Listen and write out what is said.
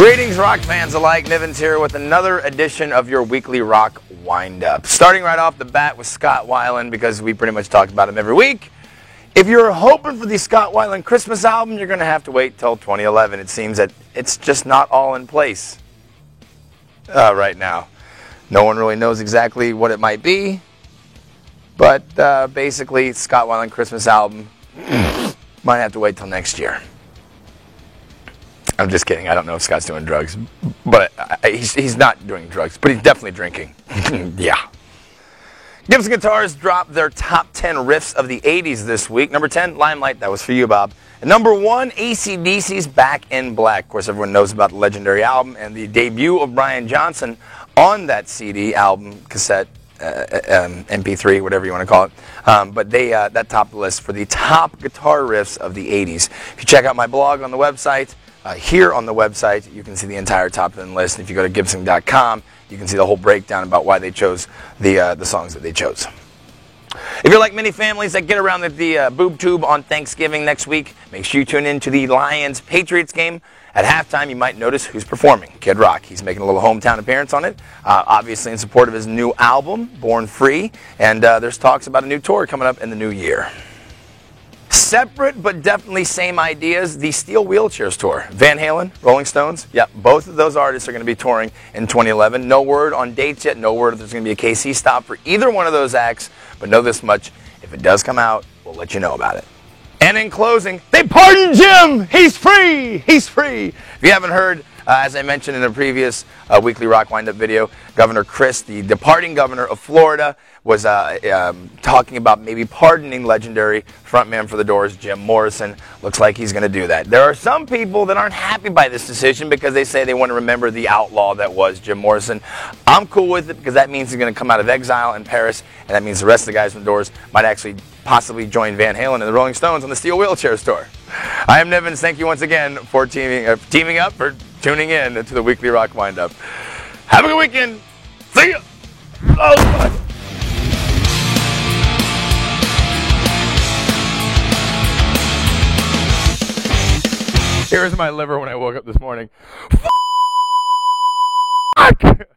Greetings, rock fans alike. Nivens here with another edition of your weekly rock wind-up. Starting right off the bat with Scott Weiland, because we pretty much talk about him every week. If you're hoping for the Scott Weiland Christmas album, you're going to have to wait till 2011. It seems that it's just not all in place right now. No one really knows exactly what it might be, but basically, Scott Weiland Christmas album might have to wait till next year. I'm just kidding. I don't know if Scott's doing drugs, but he's not doing drugs, but he's definitely drinking. Yeah. Gibson Guitars dropped their top 10 riffs of the 80s this week. Number 10, Limelight. That was for you, Bob. And number 1, AC/DC's Back in Black. Of course, everyone knows about the legendary album and the debut of Brian Johnson on that CD, album, cassette, MP3, whatever you want to call it. But that topped the list for the top guitar riffs of the 80s. If you check out my blog on the website, here on the website, you can see the entire top 10 list. If you go to Gibson.com, you can see the whole breakdown about why they chose the songs that they chose. If you're like many families that get around the boob tube on Thanksgiving next week, make sure you tune in to the Lions-Patriots game. At halftime, you might notice who's performing. Kid Rock. He's making a little hometown appearance on it, obviously in support of his new album, Born Free, and there's talks about a new tour coming up in the new year. Separate but definitely same ideas, the Steel Wheelchairs Tour. Van Halen, Rolling Stones, yep, both of those artists are going to be touring in 2011. No word on dates yet, no word if there's going to be a KC stop for either one of those acts, but know this much, if it does come out, we'll let you know about it. And in closing, they pardoned Jim! He's free! He's free! If you haven't heard, as I mentioned in a previous weekly rock wind-up video, Governor Christ, the departing governor of Florida, was talking about maybe pardoning legendary frontman for the Doors, Jim Morrison. Looks like he's going to do that. There are some people that aren't happy by this decision because they say they want to remember the outlaw that was Jim Morrison. I'm cool with it because that means he's going to come out of exile in Paris, and that means the rest of the guys from the Doors might actually possibly join Van Halen and the Rolling Stones on the Steel Wheelchairs Tour. I am Nivens. Thank you once again for teaming up, for tuning in to the weekly rock wind-up. Have a good weekend. See ya. Oh, God. Here's my liver when I woke up this morning. Fuck!